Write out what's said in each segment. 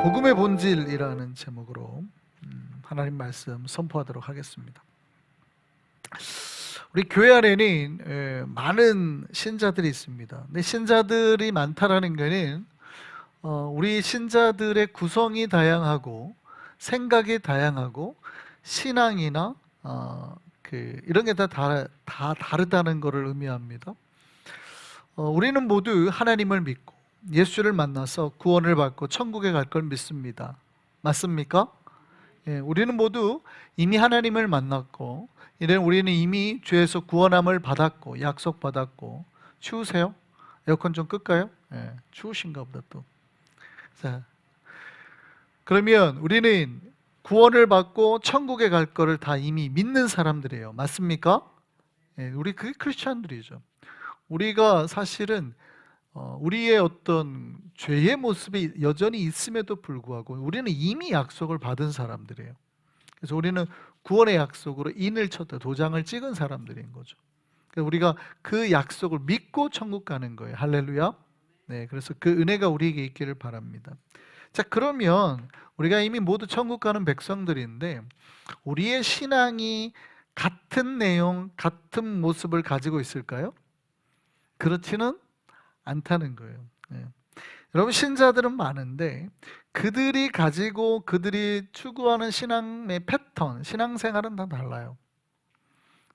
복음의 본질이라는 제목으로 하나님 말씀 선포하도록 하겠습니다. 우리 교회 안에는 많은 신자들이 있습니다. 근데 신자들이 많다라는 것은 우리 신자들의 구성이 다양하고 생각이 다양하고 신앙이나 이런 게 다 다르다는 것을 의미합니다. 우리는 모두 하나님을 믿고 예수를 만나서 구원을 받고 천국에 갈 걸 믿습니다. 맞습니까? 우리는 모두 이미 하나님을 만났고 우리는 이미 죄에서 구원함을 받았고 약속받았고. 추우세요? 에어컨 좀 끌까요? 추우신가 보다 또. 자, 그러면 우리는 구원을 받고 천국에 갈 거를 다 이미 믿는 사람들이에요. 맞습니까? 우리 그게 크리스찬들이죠. 우리가 사실은 우리의 어떤 죄의 모습이 여전히 있음에도 불구하고 우리는 이미 약속을 받은 사람들이에요. 그래서 우리는 구원의 약속으로 인을 쳤다, 도장을 찍은 사람들인 거죠. 그래서 우리가 그 약속을 믿고 천국 가는 거예요. 할렐루야. 네, 그래서 그 은혜가 우리에게 있기를 바랍니다. 자, 그러면 우리가 이미 모두 천국 가는 백성들인데 우리의 신앙이 같은 내용, 같은 모습을 가지고 있을까요? 그렇지는 않다는 거예요. 여러분, 신자들은 많은데 그들이 추구하는 신앙의 패턴, 신앙생활은 다 달라요.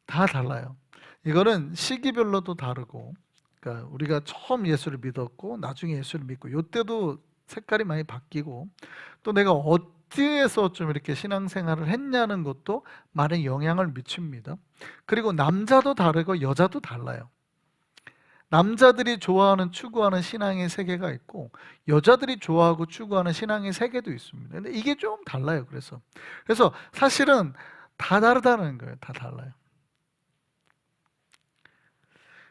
다 달라요. 이거는 시기별로도 다르고, 그러니까 우리가 처음 예수를 믿었고 나중에 예수를 믿고 이때도 색깔이 많이 바뀌고, 또 내가 어디에서 좀 이렇게 신앙생활을 했냐는 것도 많은 영향을 미칩니다. 그리고 남자도 다르고 여자도 달라요. 남자들이 좋아하는 추구하는 신앙의 세계가 있고 여자들이 좋아하고 추구하는 신앙의 세계도 있습니다. 근데 이게 좀 달라요. 그래서 사실은 다 다르다는 거예요. 다 달라요.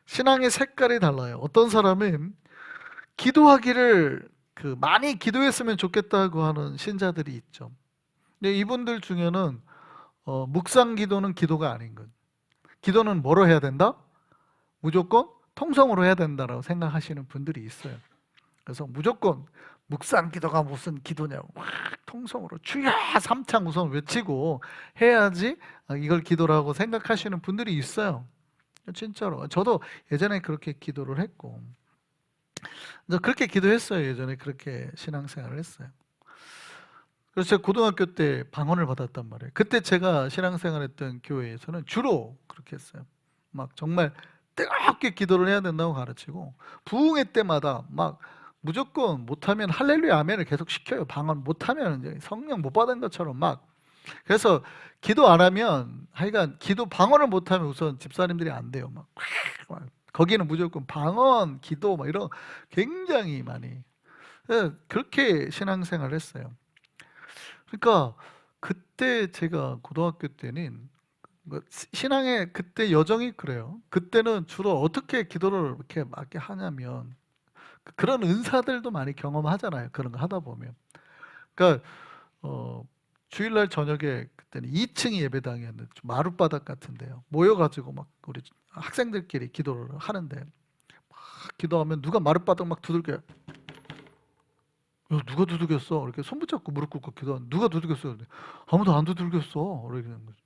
신앙의 색깔이 달라요. 어떤 사람은 기도하기를 많이 기도했으면 좋겠다고 하는 신자들이 있죠. 근데 이분들 중에는 묵상 기도는 기도가 아닌 것. 기도는 뭐로 해야 된다? 무조건 통성으로 해야 된다고 생각하시는 분들이 있어요. 그래서 무조건 묵상 기도가 무슨 기도냐고 막 통성으로 주여 3창 우선 외치고 해야지 이걸 기도라고 생각하시는 분들이 있어요. 진짜로 저도 예전에 그렇게 기도를 했고, 그렇게 기도했어요. 예전에 그렇게 신앙생활을 했어요. 그래서 제가 고등학교 때 방언을 받았단 말이에요. 그때 제가 신앙생활했던 교회에서는 주로 그렇게 했어요. 막 정말 뜨겁게 기도를 해야 된다고 가르치고, 부흥회 때마다 막 무조건 못하면 할렐루야 아멘을 계속 시켜요. 방언 못하면 이제 성령 못 받은 것처럼 막. 그래서 기도 안 하면, 하여간 기도 방언을 못하면 우선 집사님들이 안 돼요. 막 거기는 무조건 방언 기도 막 이런 굉장히 많이. 그렇게 신앙생활을 했어요. 그러니까 그때 제가 고등학교 때는 신앙의 그때 여정이 그래요. 그때는 주로 어떻게 기도를 이렇게 막 하냐면 그런 은사들도 많이 경험하잖아요. 그런 거 하다 보면. 그러니까 주일날 저녁에 그때는 2층이 예배당이었는데 좀 마룻바닥 같은데요. 모여가지고 막 우리 학생들끼리 기도를 하는데 막 기도하면 누가 마룻바닥 막 두들겨요. 야, 누가 두들겼어? 이렇게 손 붙잡고 무릎 꿇고 기도하는, 누가 두들겼어? 아무도 안 두들겼어. 이러는 거죠.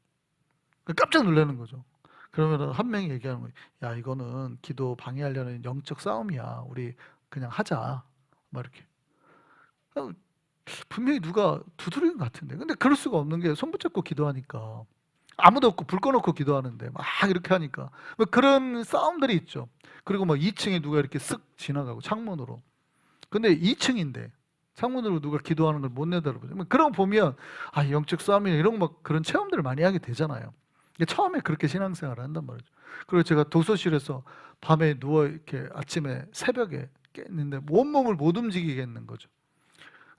깜짝 놀라는 거죠. 그러면 한 명이 얘기하는 거예요. 야, 이거는 기도 방해하려는 영적 싸움이야. 우리 그냥 하자. 막 이렇게. 분명히 누가 두드린 것 같은데. 근데 그럴 수가 없는 게 손 붙잡고 기도하니까. 아무도 없고 불 꺼놓고 기도하는데 막 이렇게 하니까. 뭐 그런 싸움들이 있죠. 그리고 막 2층에 누가 이렇게 쓱 지나가고 창문으로. 근데 2층인데 창문으로 누가 기도하는 걸 못 내다보죠. 그런 거 보면 영적 싸움이나 이런 막 그런 체험들을 많이 하게 되잖아요. 처음에 그렇게 신앙생활을 한단 말이죠. 그리고 제가 도서실에서 밤에 누워 이렇게 아침에 새벽에 깼는데 온몸을 못 움직이겠는 거죠.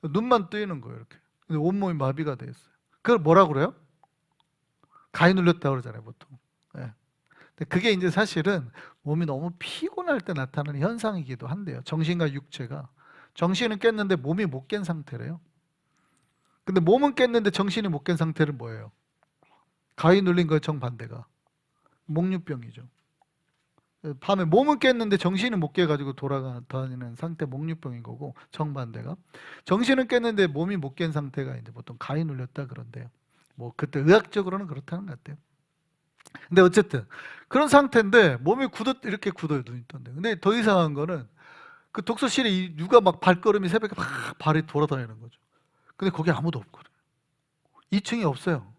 눈만 뜨이는 거예요, 이렇게. 근데 온몸이 마비가 돼 있어요. 그걸 뭐라 그래요? 가위 눌렸다고 그러잖아요, 보통. 예. 근데 그게 이제 사실은 몸이 너무 피곤할 때 나타나는 현상이기도 한데요. 정신과 육체가. 정신은 깼는데 몸이 못 깬 상태래요. 근데 몸은 깼는데 정신이 못 깬 상태는 뭐예요? 가위 눌린 거의 정반대가 목류병이죠. 밤에 몸은 깼는데 정신은 못 깨가지고 돌아다니는 상태, 목류병인 거고, 정반대가 정신은 깼는데 몸이 못 깬 상태가 이제 보통 가위 눌렸다 그런데요. 뭐 그때 의학적으로는 그렇다는 것 같아요. 근데 어쨌든 그런 상태인데 몸이 이렇게 굳어요, 눈이 떴는데. 근데 더 이상한 거는 그 독서실에 누가 막 발걸음이 새벽에 막 발이 돌아다니는 거죠. 근데 거기 아무도 없거든요. 2층이 없어요.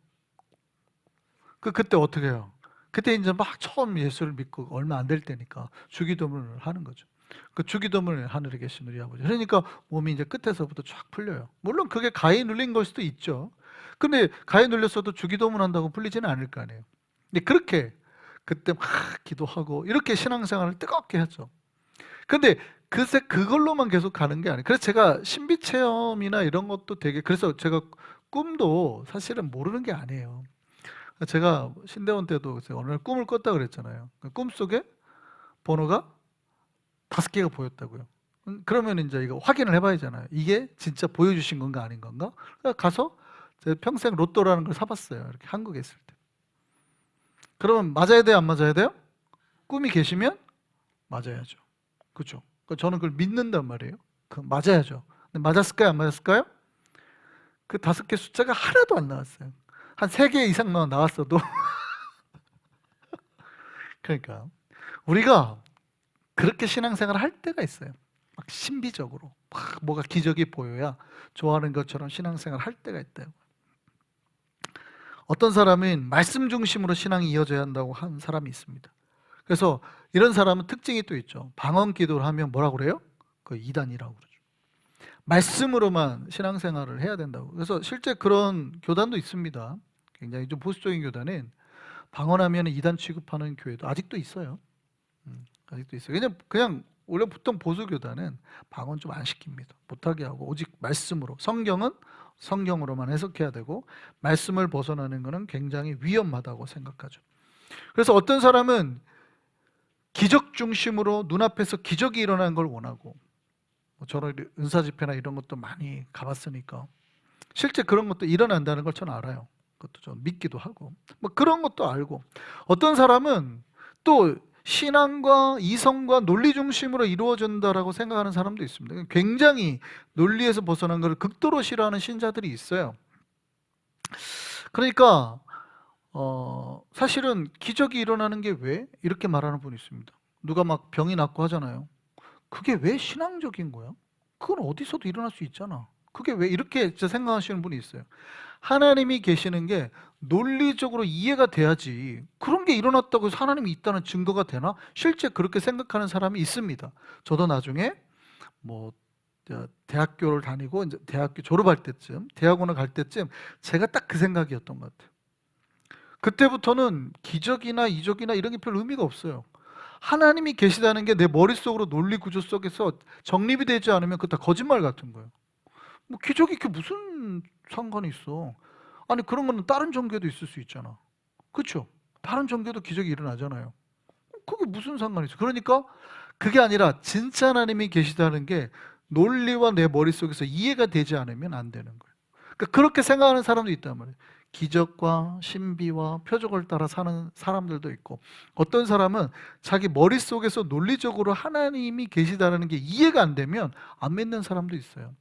그때 어떻게 해요? 그때 이제 막 처음 예수를 믿고 얼마 안 될 때니까 주기도문을 하는 거죠. 그 주기도문을 하늘에 계신 우리 아버지. 그러니까 몸이 이제 끝에서부터 쫙 풀려요. 물론 그게 가위 눌린 걸 수도 있죠. 근데 가위 눌렸어도 주기도문 한다고 풀리지는 않을 거 아니에요. 근데 그렇게 그때 막 기도하고 이렇게 신앙생활을 뜨겁게 하죠. 근데 글쎄 그걸로만 계속 가는 게 아니에요. 그래서 제가 신비 체험이나 이런 것도 되게, 그래서 제가 꿈도 사실은 모르는 게 아니에요. 제가 신대원 때도 어느 날 꿈을 꿨다 그랬잖아요. 꿈속에 번호가 5개가 보였다고요. 그러면 이제 이거 확인을 해봐야잖아요. 이게 진짜 보여주신 건가 아닌 건가? 가서 제가 평생 로또라는 걸 사봤어요. 이렇게 한국에 있을 때. 그러면 맞아야 돼요, 안 맞아야 돼요? 꿈이 계시면 맞아야죠. 그렇죠? 저는 그걸 믿는단 말이에요. 그 맞아야죠. 근데 맞았을까요, 안 맞았을까요? 그 5개 숫자가 하나도 안 나왔어요. 한 3개 이상만 나왔어도. 그러니까 우리가 그렇게 신앙생활을 할 때가 있어요. 막 신비적으로 막 뭐가 기적이 보여야 좋아하는 것처럼 신앙생활을 할 때가 있대요. 어떤 사람은 말씀 중심으로 신앙이 이어져야 한다고 한 사람이 있습니다. 그래서 이런 사람은 특징이 또 있죠. 방언 기도를 하면 뭐라고 그래요? 그 이단이라고 그러죠. 말씀으로만 신앙생활을 해야 된다고. 그래서 실제 그런 교단도 있습니다. 굉장히 좀 보수적인 교단은 방언하면 이단 취급하는 교회도 아직도 있어요. 아직도 있어요. 그냥 원래 보통 보수 교단은 방언 좀 안 시킵니다. 못하게 하고 오직 말씀으로, 성경은 성경으로만 해석해야 되고 말씀을 벗어나는 것은 굉장히 위험하다고 생각하죠. 그래서 어떤 사람은 기적 중심으로 눈앞에서 기적이 일어나는 걸 원하고, 저는 은사 집회나 이런 것도 많이 가봤으니까 실제 그런 것도 일어난다는 걸 저는 알아요. 그것도 좀 믿기도 하고 뭐 그런 것도 알고, 어떤 사람은 또 신앙과 이성과 논리 중심으로 이루어진다라고 생각하는 사람도 있습니다. 굉장히 논리에서 벗어난 것을 극도로 싫어하는 신자들이 있어요. 그러니까 사실은 기적이 일어나는 게 왜? 이렇게 말하는 분이 있습니다. 누가 막 병이 낫고 하잖아요. 그게 왜 신앙적인 거야? 그건 어디서도 일어날 수 있잖아. 그게 왜 이렇게 생각하시는 분이 있어요. 하나님이 계시는 게 논리적으로 이해가 돼야지 그런 게 일어났다고 해서 하나님이 있다는 증거가 되나? 실제 그렇게 생각하는 사람이 있습니다. 저도 나중에 뭐 대학교를 다니고 이제 대학교 졸업할 때쯤, 대학원을 갈 때쯤 제가 딱 그 생각이었던 것 같아요. 그때부터는 기적이나 이적이나 이런 게 별 의미가 없어요. 하나님이 계시다는 게 내 머릿속으로 논리 구조 속에서 정립이 되지 않으면 그거 다 거짓말 같은 거예요. 뭐 기적이 그게 무슨 상관이 있어? 아니 그런 거는 다른 종교도 있을 수 있잖아. 그렇죠? 다른 종교도 기적이 일어나잖아요. 그게 무슨 상관이 있어? 그러니까 그게 아니라 진짜 하나님이 계시다는 게 논리와 내 머릿속에서 이해가 되지 않으면 안 되는 거예요. 그러니까 그렇게 생각하는 사람도 있단 말이에요. 기적과 신비와 표적을 따라 사는 사람들도 있고, 어떤 사람은 자기 머릿속에서 논리적으로 하나님이 계시다는 게 이해가 안 되면 안 믿는 사람도 있어요.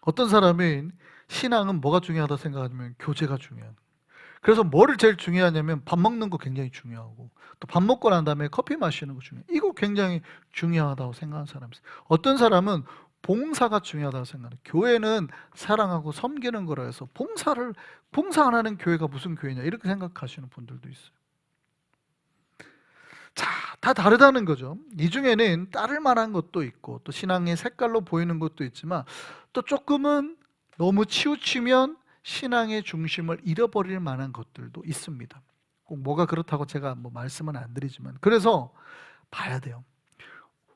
어떤 사람은 신앙은 뭐가 중요하다 생각하냐면 교제가 중요한. 그래서 뭐를 제일 중요하냐면 밥 먹는 거 굉장히 중요하고, 또 밥 먹고 난 다음에 커피 마시는 거 중요해. 이거 굉장히 중요하다고 생각하는 사람이 있어요. 어떤 사람은 봉사가 중요하다고 생각해요. 교회는 사랑하고 섬기는 거라 해서 봉사 안 하는 교회가 무슨 교회냐 이렇게 생각하시는 분들도 있어요. 자, 다 다르다는 거죠. 이 중에는 따를 만한 것도 있고 또 신앙의 색깔로 보이는 것도 있지만, 또 조금은 너무 치우치면 신앙의 중심을 잃어버릴 만한 것들도 있습니다. 꼭 뭐가 그렇다고 제가 뭐 말씀은 안 드리지만, 그래서 봐야 돼요.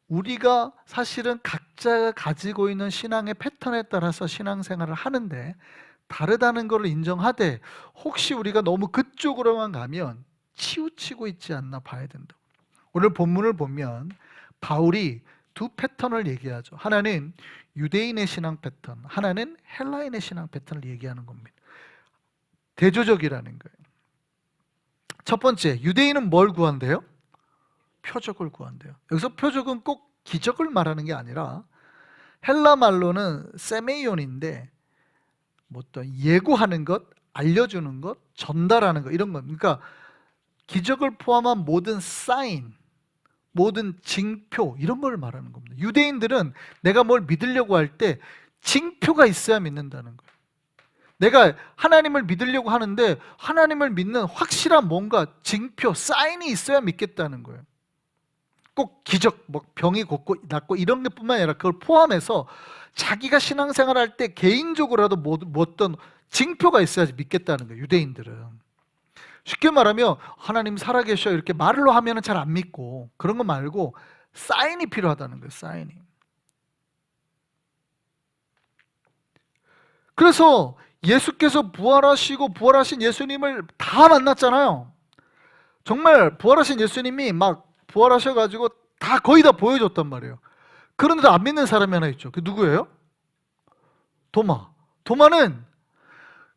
우리가 사실은 각자가 가지고 있는 신앙의 패턴에 따라서 신앙생활을 하는데 다르다는 것을 인정하되, 혹시 우리가 너무 그쪽으로만 가면 치우치고 있지 않나 봐야 된다. 오늘 본문을 보면 바울이 두 패턴을 얘기하죠. 하나는 유대인의 신앙 패턴, 하나는 헬라인의 신앙 패턴을 얘기하는 겁니다. 대조적이라는 거예요. 첫 번째, 유대인은 뭘 구한대요? 표적을 구한대요. 여기서 표적은 꼭 기적을 말하는 게 아니라 헬라 말로는 세메이온인데 뭐 또 예고하는 것, 알려주는 것, 전달하는 것 이런 것. 그러니까 기적을 포함한 모든 사인, 모든 징표 이런 걸 말하는 겁니다. 유대인들은 내가 뭘 믿으려고 할 때 징표가 있어야 믿는다는 거예요. 내가 하나님을 믿으려고 하는데 하나님을 믿는 확실한 뭔가 징표, 사인이 있어야 믿겠다는 거예요. 꼭 기적, 뭐 병이 낫고 이런 것뿐만 아니라 그걸 포함해서 자기가 신앙생활 할 때 개인적으로라도 뭐 어떤 징표가 있어야지 믿겠다는 거예요. 유대인들은. 쉽게 말하면 하나님 살아계셔 이렇게 말로 하면 잘 안 믿고 그런 거 말고 사인이 필요하다는 거예요. 사인이. 그래서 예수께서 부활하시고 부활하신 예수님을 다 만났잖아요. 정말 부활하신 예수님이 막 부활하셔가지고 다 거의 다 보여줬단 말이에요. 그런데도 안 믿는 사람이 하나 있죠. 그 누구예요? 도마. 도마는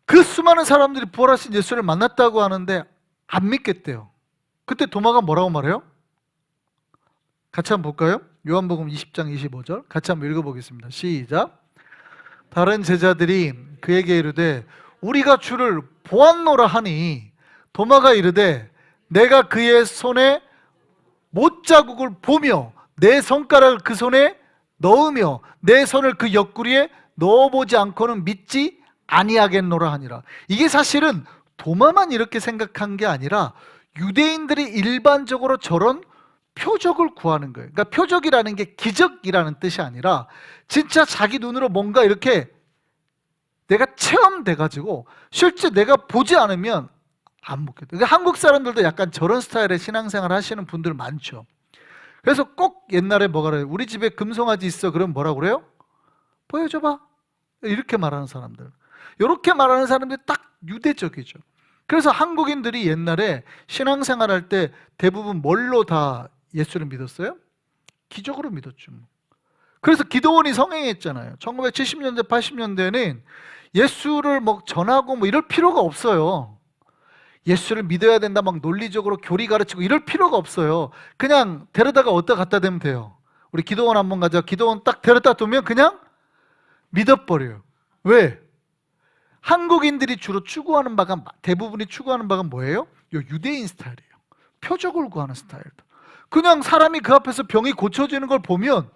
그 수많은 사람들이 부활하신 예수를 만났다고 하는데 안 믿겠대요. 그때 도마가 뭐라고 말해요? 같이 한번 볼까요? 요한복음 20장 25절 같이 한번 읽어보겠습니다. 시작. 다른 제자들이 그에게 이르되 우리가 주를 보았노라 하니 도마가 이르되 내가 그의 손에 못자국을 보며 내 손가락을 그 손에 넣으며 내 손을 그 옆구리에 넣어보지 않고는 믿지 아니하겠노라 하니라. 이게 사실은 도마만 이렇게 생각한 게 아니라 유대인들이 일반적으로 저런 표적을 구하는 거예요. 그러니까 표적이라는 게 기적이라는 뜻이 아니라 진짜 자기 눈으로 뭔가 이렇게 내가 체험돼가지고 실제 내가 보지 않으면 안 먹겠다. 그러니까 한국 사람들도 약간 저런 스타일의 신앙생활 하시는 분들 많죠. 그래서 꼭 옛날에 뭐가 그래요? 우리 집에 금송아지 있어. 그럼 뭐라고 그래요? 보여줘봐. 이렇게 말하는 사람들. 이렇게 말하는 사람들이 딱 유대적이죠. 그래서 한국인들이 옛날에 신앙생활 할 때 대부분 뭘로 다 예수를 믿었어요? 기적으로 믿었죠. 그래서 기도원이 성행했잖아요. 1970년대, 80년대에는 예수를 뭐 전하고 뭐 이럴 필요가 없어요. 예수를 믿어야 된다 막 논리적으로 교리 가르치고 이럴 필요가 없어요. 그냥 데려다가 어디다 갖다 대면 돼요. 우리 기도원 한번 가자. 기도원 딱 데려다 두면 그냥 믿어버려요. 왜? 한국인들이 주로 추구하는 바가 대부분이 추구하는 바가 뭐예요? 요 유대인 스타일이에요. 표적을 구하는 스타일도. 그냥 사람이 그 앞에서 병이 고쳐지는 걸 보면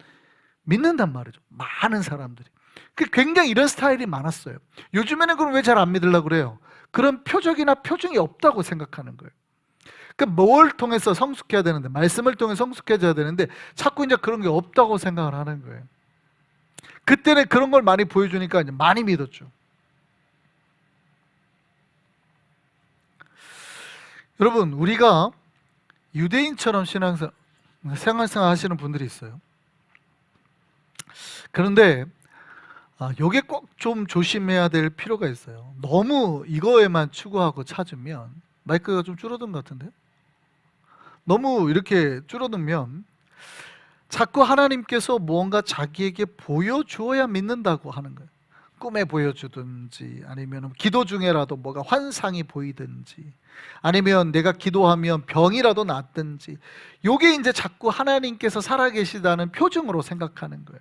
믿는단 말이죠. 많은 사람들이. 굉장히 이런 스타일이 많았어요. 요즘에는 그럼 왜 잘 안 믿으려고 그래요? 그런 표적이나 표징이 없다고 생각하는 거예요. 뭘 통해서 성숙해야 되는데, 말씀을 통해 성숙해져야 되는데 자꾸 이제 그런 게 없다고 생각을 하는 거예요. 그때는 그런 걸 많이 보여주니까 이제 많이 믿었죠. 여러분, 우리가 유대인처럼 생활생활 하시는 분들이 있어요. 그런데 요게 꼭 좀 조심해야 될 필요가 있어요. 너무 이거에만 추구하고 찾으면 마이크가 좀 줄어든 것 같은데? 너무 이렇게 줄어들면 자꾸 하나님께서 무언가 자기에게 보여주어야 믿는다고 하는 거예요. 꿈에 보여주든지 아니면 기도 중에라도 뭐가 환상이 보이든지 아니면 내가 기도하면 병이라도 낫든지 요게 이제 자꾸 하나님께서 살아계시다는 표징으로 생각하는 거예요.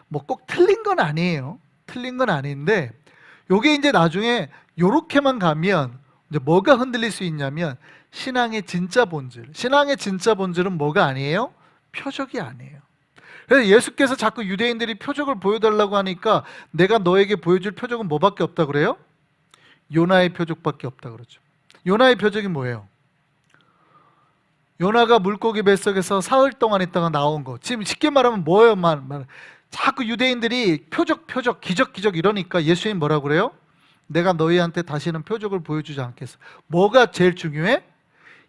뭐 꼭 틀린 건 아니에요. 틀린 건 아닌데 요게 이제 나중에 요렇게만 가면 이제 뭐가 흔들릴 수 있냐면 신앙의 진짜 본질. 신앙의 진짜 본질은 뭐가 아니에요? 표적이 아니에요. 그래서 예수께서 자꾸 유대인들이 표적을 보여달라고 하니까 내가 너에게 보여줄 표적은 뭐밖에 없다 그래요? 요나의 표적밖에 없다 그러죠. 요나의 표적이 뭐예요? 요나가 물고기 뱃속에서 사흘 동안 있다가 나온 거. 지금 쉽게 말하면 뭐예요? 자꾸 유대인들이 표적, 기적 이러니까 예수님 뭐라고 그래요? 내가 너희한테 다시는 표적을 보여주지 않겠어. 뭐가 제일 중요해?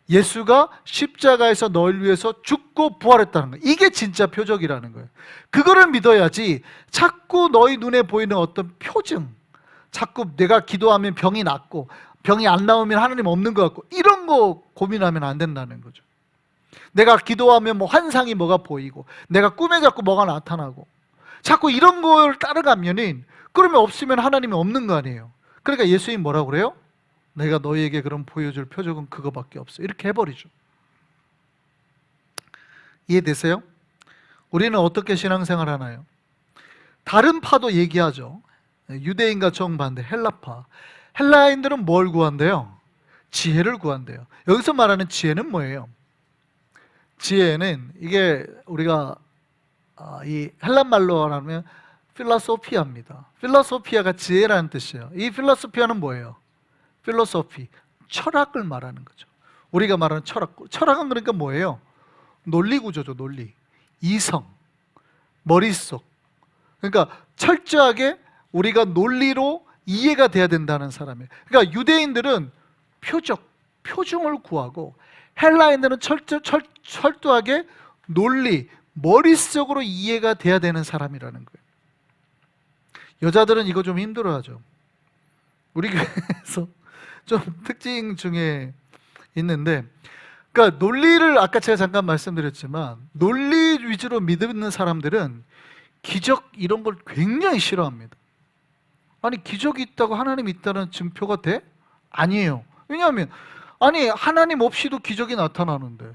예수가 십자가에서 너희를 위해서 죽고 부활했다는 거예요. 이게 진짜 표적이라는 거예요. 그거를 믿어야지 자꾸 너희 눈에 보이는 어떤 표징, 자꾸 내가 기도하면 병이 낫고 병이 안 나오면 하나님 없는 것 같고 이런 거 고민하면 안 된다는 거죠. 내가 기도하면 뭐 환상이 뭐가 보이고 내가 꿈에 자꾸 뭐가 나타나고 자꾸 이런 걸 따라가면은 그러면 없으면 하나님이 없는 거 아니에요. 그러니까 예수님 뭐라고 그래요? 내가 너희에게 그럼 보여줄 표적은 그거밖에 없어. 이렇게 해버리죠. 이해되세요? 우리는 어떻게 신앙생활 하나요? 다른 파도 얘기하죠. 유대인과 정반대 헬라파. 헬라인들은 뭘 구한대요? 지혜를 구한대요. 여기서 말하는 지혜는 뭐예요? 지혜는 이게 우리가 이 헬란 말로 하면 필라소피아입니다. 필라소피아가 지혜라는 뜻이에요. 이 필라소피아는 뭐예요? 필로소피, 철학을 말하는 거죠. 우리가 말하는 철학. 철학은 그러니까 뭐예요? 논리 구조죠, 논리. 이성, 머릿속. 그러니까 철저하게 우리가 논리로 이해가 돼야 된다는 사람이에요. 그러니까 유대인들은 표중을 구하고 헬라인들은 철저하게 논리, 머릿속으로 이해가 돼야 되는 사람이라는 거예요. 여자들은 이거 좀 힘들어하죠. 우리 교회에서 좀 특징 중에 있는데, 그러니까 논리를 아까 제가 잠깐 말씀드렸지만 논리 위주로 믿는 사람들은 기적 이런 걸 굉장히 싫어합니다. 아니 기적이 있다고 하나님이 있다는 증표가 돼? 아니에요. 왜냐하면 아니 하나님 없이도 기적이 나타나는데,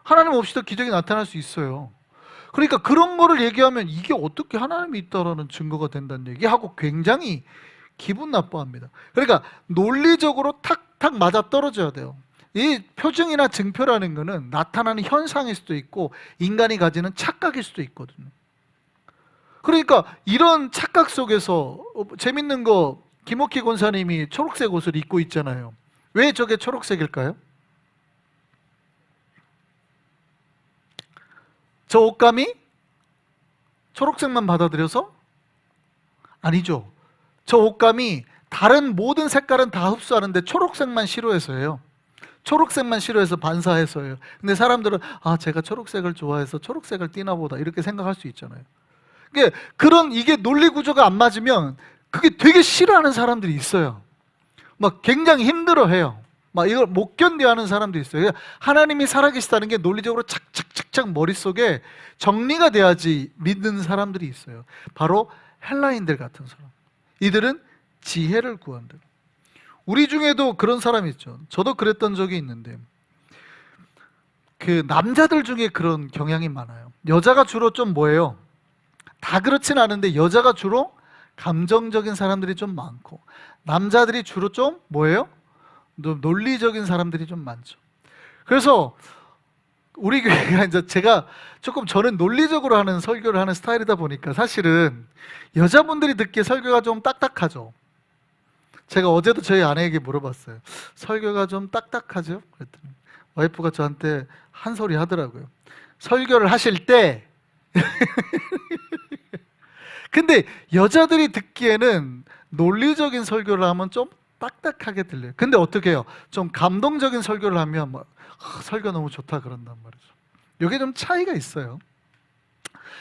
하나님 없이도 기적이 나타날 수 있어요. 그러니까 그런 거를 얘기하면 이게 어떻게 하나님이 있다라는 증거가 된다는 얘기하고 굉장히 기분 나빠합니다. 그러니까 논리적으로 탁탁 맞아 떨어져야 돼요. 이 표징이나 증표라는 거는 나타나는 현상일 수도 있고 인간이 가지는 착각일 수도 있거든요. 그러니까 이런 착각 속에서 재밌는 거, 김옥희 권사님이 초록색 옷을 입고 있잖아요. 왜 저게 초록색일까요? 저 옷감이 초록색만 받아들여서? 아니죠. 저 옷감이 다른 모든 색깔은 다 흡수하는데 초록색만 싫어해서예요. 초록색만 싫어해서 반사해서예요. 근데 사람들은 제가 초록색을 좋아해서 초록색을 띠나 보다 이렇게 생각할 수 있잖아요. 이게 논리 구조가 안 맞으면 그게 되게 싫어하는 사람들이 있어요. 막 굉장히 힘들어해요. 막 이걸 못 견뎌하는 사람도 있어요. 하나님이 살아계시다는 게 논리적으로 착착착착 머릿속에 정리가 돼야지 믿는 사람들이 있어요. 바로 헬라인들 같은 사람. 이들은 지혜를 구한다. 우리 중에도 그런 사람이 있죠. 저도 그랬던 적이 있는데, 그 남자들 중에 그런 경향이 많아요. 여자가 주로 좀 뭐예요? 다 그렇진 않은데 여자가 주로 감정적인 사람들이 좀 많고, 남자들이 주로 좀 뭐예요? 논리적인 사람들이 좀 많죠. 그래서 우리 교회가 이제 저는 논리적으로 하는 설교를 하는 스타일이다 보니까 사실은 여자분들이 듣기에 설교가 좀 딱딱하죠. 제가 어제도 저희 아내에게 물어봤어요. 설교가 좀 딱딱하죠? 그랬더니 와이프가 저한테 한 소리 하더라고요. 설교를 하실 때 근데 여자들이 듣기에는 논리적인 설교를 하면 좀 딱딱하게 들려요. 근데 어떻게 해요? 좀 감동적인 설교를 하면 설교 너무 좋다 그런단 말이죠. 이게 좀 차이가 있어요.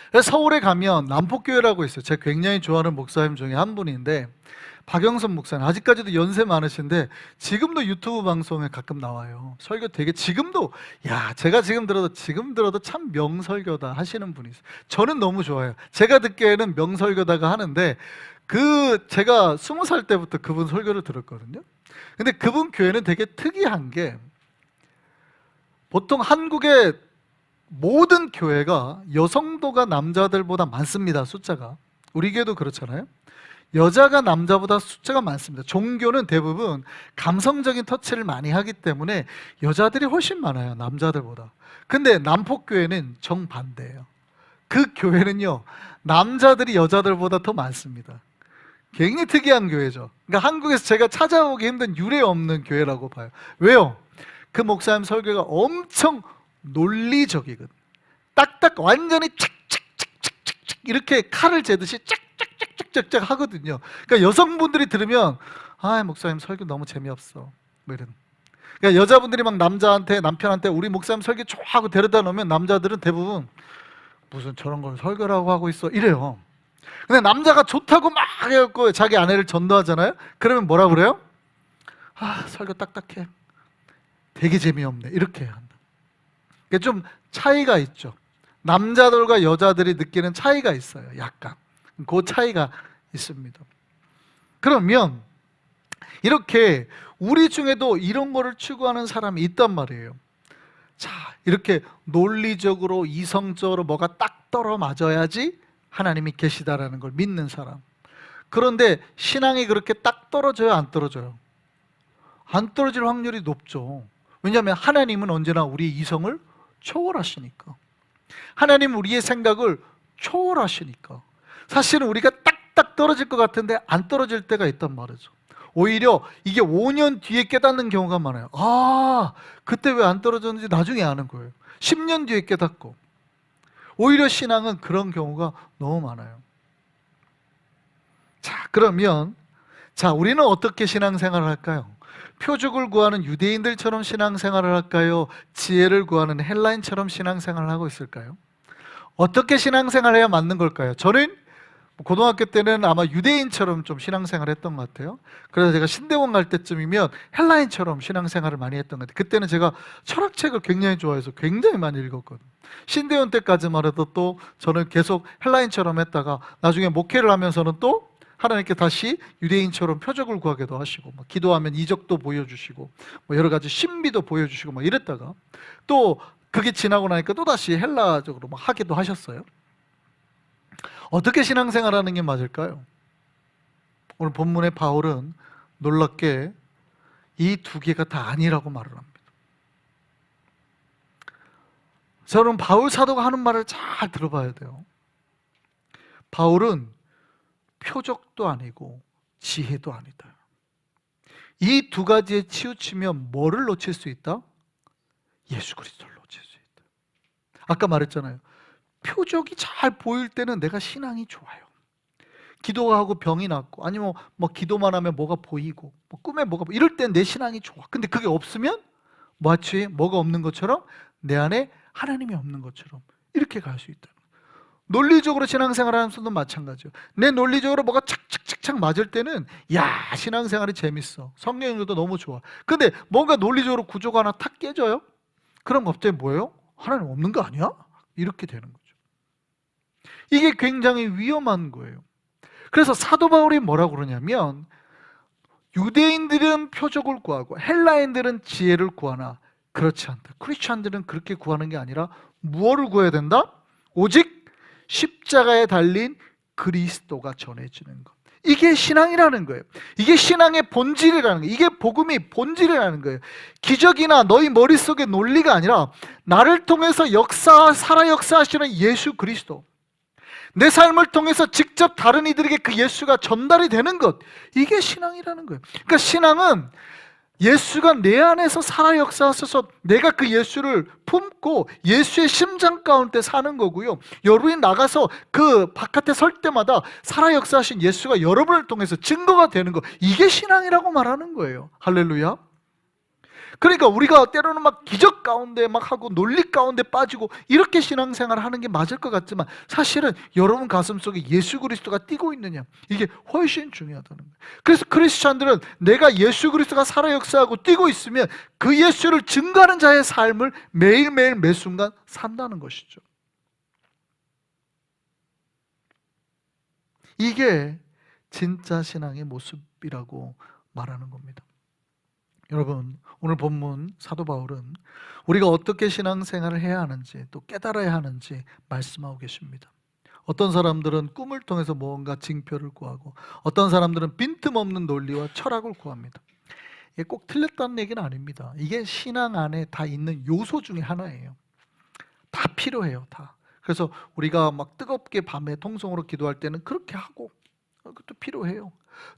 그래서 서울에 가면 남폭교회라고 있어요. 제가 굉장히 좋아하는 목사님 중에 한 분인데, 박영선 목사님, 아직까지도 연세 많으신데 지금도 유튜브 방송에 가끔 나와요. 설교 되게 지금도 제가 지금 들어도 참 명설교다 하시는 분이 있어요. 저는 너무 좋아요. 제가 듣기에는 명설교다가 하는데, 제가 20살 때부터 그분 설교를 들었거든요. 근데 그분 교회는 되게 특이한 게, 보통 한국의 모든 교회가 여성도가 남자들보다 많습니다. 숫자가. 우리 교회도 그렇잖아요. 여자가 남자보다 숫자가 많습니다. 종교는 대부분 감성적인 터치를 많이 하기 때문에 여자들이 훨씬 많아요, 남자들보다. 근데 남폭교회는 정반대예요. 그 교회는요, 남자들이 여자들보다 더 많습니다. 굉장히 특이한 교회죠. 그러니까 한국에서 제가 찾아오기 힘든 유례 없는 교회라고 봐요. 왜요? 그 목사님 설교가 엄청 논리적이거든. 딱딱 완전히 착착착착착 이렇게 칼을 재듯이 짝짝짝짝짝 하거든요. 그러니까 여성분들이 들으면 목사님 설교 너무 재미없어 뭐 이런. 그러니까 여자분들이 막 남편한테 우리 목사님 설교 좋아 하고 데려다 놓으면 남자들은 대부분 무슨 저런 걸 설교라고 하고 있어 이래요. 근데 남자가 좋다고 막 해갖고 자기 아내를 전도하잖아요. 그러면 뭐라 그래요? 설교 딱딱해, 되게 재미없네 이렇게 한다. 그게 좀 차이가 있죠. 남자들과 여자들이 느끼는 차이가 있어요. 약간 그 차이가 있습니다. 그러면 이렇게 우리 중에도 이런 거를 추구하는 사람이 있단 말이에요. 자, 이렇게 논리적으로 이성적으로 뭐가 딱 떨어맞아야지 하나님이 계시다라는 걸 믿는 사람. 그런데 신앙이 그렇게 딱 떨어져요, 안 떨어져요? 안 떨어질 확률이 높죠. 왜냐하면 하나님은 언제나 우리의 이성을 초월하시니까. 하나님은 우리의 생각을 초월하시니까. 사실은 우리가 딱딱 떨어질 것 같은데 안 떨어질 때가 있단 말이죠. 오히려 이게 5년 뒤에 깨닫는 경우가 많아요. 아, 그때 왜 안 떨어졌는지 나중에 아는 거예요. 10년 뒤에 깨닫고. 오히려 신앙은 그런 경우가 너무 많아요. 자, 그러면 우리는 어떻게 신앙생활을 할까요? 표적을 구하는 유대인들처럼 신앙생활을 할까요? 지혜를 구하는 헬라인처럼 신앙생활을 하고 있을까요? 어떻게 신앙생활해야 맞는 걸까요? 저는 고등학교 때는 아마 유대인처럼 좀 신앙생활을 했던 것 같아요. 그래서 제가 신대원 갈 때쯤이면 헬라인처럼 신앙생활을 많이 했던 것 같아요. 그때는 제가 철학책을 굉장히 좋아해서 굉장히 많이 읽었거든요. 신대원 때까지만 해도 또 저는 계속 헬라인처럼 했다가 나중에 목회를 하면서는 또 하나님께 다시 유대인처럼 표적을 구하기도 하시고, 기도하면 이적도 보여주시고, 여러 가지 신비도 보여주시고 이랬다가 또 그게 지나고 나니까 또 다시 헬라적으로 하기도 하셨어요. 어떻게 신앙생활하는 게 맞을까요? 오늘 본문의 바울은 놀랍게 이 두 개가 다 아니라고 말을 합니다. 여러분, 바울 사도가 하는 말을 잘 들어봐야 돼요. 바울은 표적도 아니고 지혜도 아니다. 이 두 가지에 치우치면 뭐를 놓칠 수 있다? 예수 그리스도를 놓칠 수 있다. 아까 말했잖아요. 표적이 잘 보일 때는 내가 신앙이 좋아요. 기도하고 병이 낫고, 아니면 기도만 하면 뭐가 보이고, 꿈에 뭐가 이럴 땐 내 신앙이 좋아. 근데 그게 없으면 마치 뭐가 없는 것처럼, 내 안에 하나님이 없는 것처럼 이렇게 갈 수 있다. 논리적으로 신앙생활하는 사람도 마찬가지예요. 내 논리적으로 뭐가 착착착착 맞을 때는 신앙생활이 재밌어. 성령 인도도 너무 좋아. 근데 뭔가 논리적으로 구조가 하나 탁 깨져요? 그럼 갑자기 뭐예요? 하나님 없는 거 아니야? 이렇게 되는 거죠. 이게 굉장히 위험한 거예요. 그래서 사도 바울이 뭐라고 그러냐면, 유대인들은 표적을 구하고 헬라인들은 지혜를 구하나 그렇지 않다. 크리스찬들은 그렇게 구하는 게 아니라 무엇을 구해야 된다? 오직 십자가에 달린 그리스도가 전해지는 것. 이게 신앙이라는 거예요. 이게 신앙의 본질이라는 거예요. 이게 복음의 본질이라는 거예요. 기적이나 너희 머릿속의 논리가 아니라 나를 통해서 살아 역사하시는 예수 그리스도, 내 삶을 통해서 직접 다른 이들에게 그 예수가 전달이 되는 것, 이게 신앙이라는 거예요. 그러니까 신앙은 예수가 내 안에서 살아 역사하셔서 내가 그 예수를 품고 예수의 심장 가운데 사는 거고요. 여러분이 나가서 그 바깥에 설 때마다 살아 역사하신 예수가 여러분을 통해서 증거가 되는 것, 이게 신앙이라고 말하는 거예요. 할렐루야. 그러니까 우리가 때로는 기적 가운데 하고 논리 가운데 빠지고 이렇게 신앙생활을 하는 게 맞을 것 같지만, 사실은 여러분 가슴 속에 예수 그리스도가 뛰고 있느냐, 이게 훨씬 중요하다는 거예요. 그래서 크리스찬들은 내가 예수 그리스도가 살아 역사하고 뛰고 있으면 그 예수를 증거하는 자의 삶을 매일매일 매순간 산다는 것이죠. 이게 진짜 신앙의 모습이라고 말하는 겁니다. 여러분, 오늘 본문 사도 바울은 우리가 어떻게 신앙생활을 해야 하는지, 또 깨달아야 하는지 말씀하고 계십니다. 어떤 사람들은 꿈을 통해서 뭔가 징표를 구하고, 어떤 사람들은 빈틈없는 논리와 철학을 구합니다. 이게 꼭 틀렸다는 얘기는 아닙니다. 이게 신앙 안에 다 있는 요소 중에 하나예요. 다 필요해요, 다. 그래서 우리가 뜨겁게 밤에 통성으로 기도할 때는 그렇게 하고, 그것도 필요해요.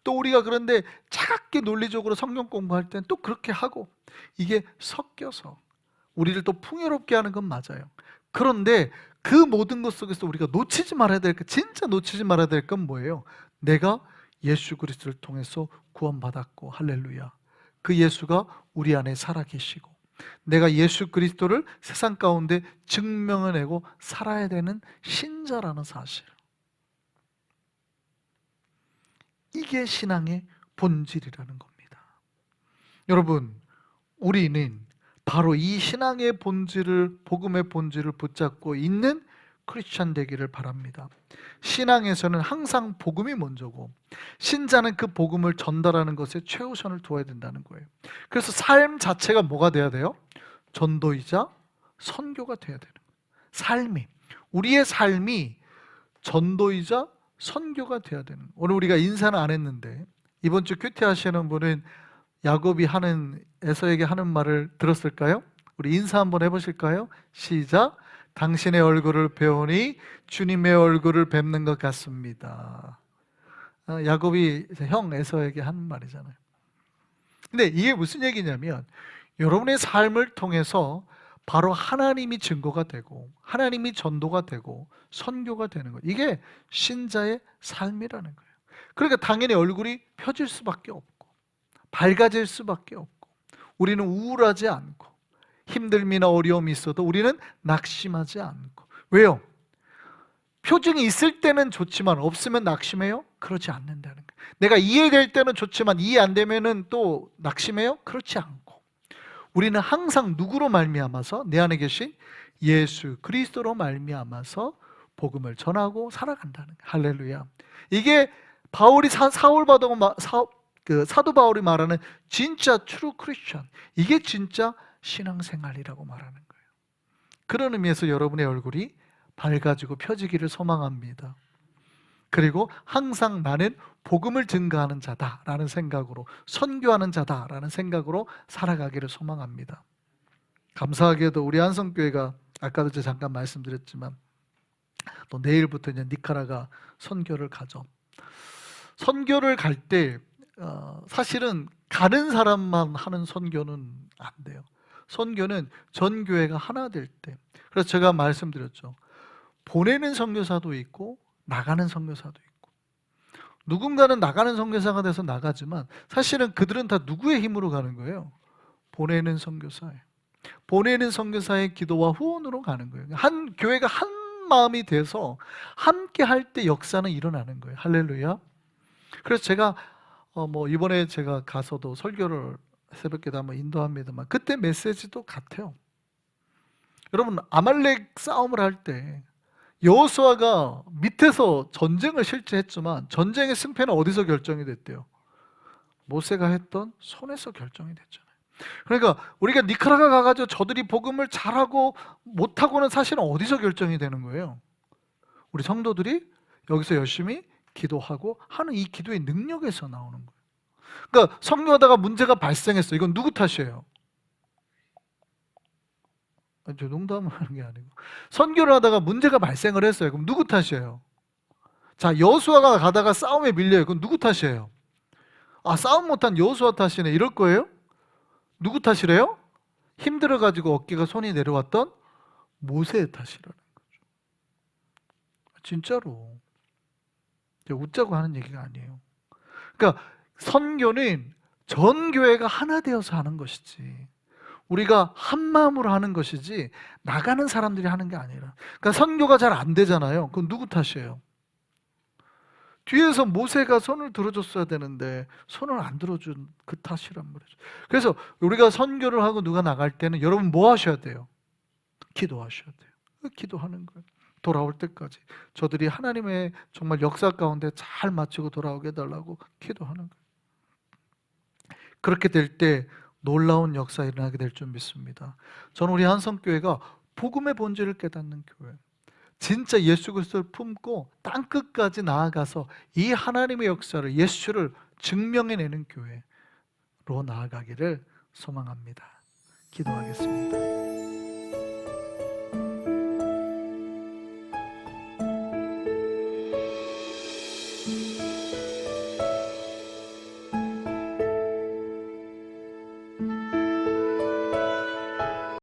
또 우리가 그런데 차갑게 논리적으로 성경 공부할 때는 또 그렇게 하고, 이게 섞여서 우리를 또 풍요롭게 하는 건 맞아요. 그런데 그 모든 것 속에서 우리가 놓치지 말아야 될 것, 진짜 놓치지 말아야 될 건 뭐예요? 내가 예수 그리스도를 통해서 구원받았고, 할렐루야, 그 예수가 우리 안에 살아계시고, 내가 예수 그리스도를 세상 가운데 증명해내고 살아야 되는 신자라는 사실, 이게 신앙의 본질이라는 겁니다. 여러분, 우리는 바로 이 신앙의 본질을, 복음의 본질을 붙잡고 있는 크리스찬 되기를 바랍니다. 신앙에서는 항상 복음이 먼저고 신자는 그 복음을 전달하는 것에 최우선을 두어야 된다는 거예요. 그래서 삶 자체가 뭐가 돼야 돼요? 전도이자 선교가 돼야 되는 거예요. 우리의 삶이 전도이자 선교가 돼야 되는 거예요. 오늘 우리가 인사는 안 했는데 이번 주 큐티 하시는 분은 야곱이 하는 에서에게 하는 말을 들었을까요? 우리 인사 한번 해보실까요? 시작. 당신의 얼굴을 배우니 주님의 얼굴을 뵙는 것 같습니다. 야곱이 형 에서에게 한 말이잖아요. 근데 이게 무슨 얘기냐면 여러분의 삶을 통해서 바로 하나님이 증거가 되고 하나님이 전도가 되고 선교가 되는 거예요. 이게 신자의 삶이라는 거예요. 그러니까 당연히 얼굴이 펴질 수밖에 없고 밝아질 수밖에 없고 우리는 우울하지 않고 힘듦이나 어려움이 있어도 우리는 낙심하지 않고. 왜요? 표징이 있을 때는 좋지만 없으면 낙심해요? 그렇지 않는다는 거예요. 내가 이해될 때는 좋지만 이해 안 되면은 또 낙심해요? 그렇지 않고 우리는 항상 누구로 말미암아서 내 안에 계신 예수 그리스도로 말미암아서 복음을 전하고 살아간다는 거예요. 할렐루야. 이게 바울이 사도 바울이 말하는 진짜 트루 크리스천, 이게 진짜 신앙생활이라고 말하는 거예요. 그런 의미에서 여러분의 얼굴이 밝아지고 펴지기를 소망합니다. 그리고 항상 나는 복음을 증거하는 자다라는 생각으로, 선교하는 자다라는 생각으로 살아가기를 소망합니다. 감사하게도 우리 한성교회가 아까도 제가 잠깐 말씀드렸지만 또 내일부터 이제 니카라가 선교를 가죠. 선교를 갈 때 사실은 가는 사람만 하는 선교는 안 돼요. 선교는 전 교회가 하나 될 때. 그래서 제가 말씀드렸죠. 보내는 선교사도 있고 나가는 선교사도 있고. 누군가는 나가는 선교사가 돼서 나가지만 사실은 그들은 다 누구의 힘으로 가는 거예요? 보내는 선교사예요. 보내는 선교사의 기도와 후원으로 가는 거예요. 한 교회가 한 마음이 돼서 함께 할 때 역사는 일어나는 거예요. 할렐루야. 그래서 제가 이번에 제가 가서도 설교를 새벽기도 한번 인도합니다만 그때 메시지도 같아요. 여러분 아말렉 싸움을 할 때 여호수아가 밑에서 전쟁을 실제 했지만 전쟁의 승패는 어디서 결정이 됐대요? 모세가 했던 손에서 결정이 됐잖아요. 그러니까 우리가 니카라가 가가지고 저들이 복음을 잘하고 못하고는 사실은 어디서 결정이 되는 거예요? 우리 성도들이 여기서 열심히 기도하고 하는 이 기도의 능력에서 나오는 거예요. 그러니까 선교하다가 문제가 발생했어요. 이건 누구 탓이에요? 저 농담을 하는 게 아니고 선교를 하다가 문제가 발생을 했어요. 그럼 누구 탓이에요? 자, 여호수아가 가다가 싸움에 밀려요. 그럼 누구 탓이에요? 아, 싸움 못한 여호수아 탓이네 이럴 거예요? 누구 탓이래요? 힘들어가지고 어깨가 손이 내려왔던 모세의 탓이라는 거죠. 진짜로 웃자고 하는 얘기가 아니에요. 그러니까 선교는 전 교회가 하나 되어서 하는 것이지 우리가 한 마음으로 하는 것이지 나가는 사람들이 하는 게 아니라. 그러니까 선교가 잘 안 되잖아요. 그건 누구 탓이에요? 뒤에서 모세가 손을 들어줬어야 되는데 손을 안 들어준 그 탓이란 말이죠. 그래서 우리가 선교를 하고 누가 나갈 때는 여러분 뭐 하셔야 돼요? 기도하셔야 돼요. 기도하는 거예요. 돌아올 때까지 저들이 하나님의 정말 역사 가운데 잘 마치고 돌아오게 해달라고 기도하는 거예요. 그렇게 될 때 놀라운 역사 일어나게 될 줄 믿습니다. 저는 우리 한성교회가 복음의 본질을 깨닫는 교회, 진짜 예수 그리스도를 품고 땅끝까지 나아가서 이 하나님의 역사를, 예수를 증명해내는 교회로 나아가기를 소망합니다. 기도하겠습니다.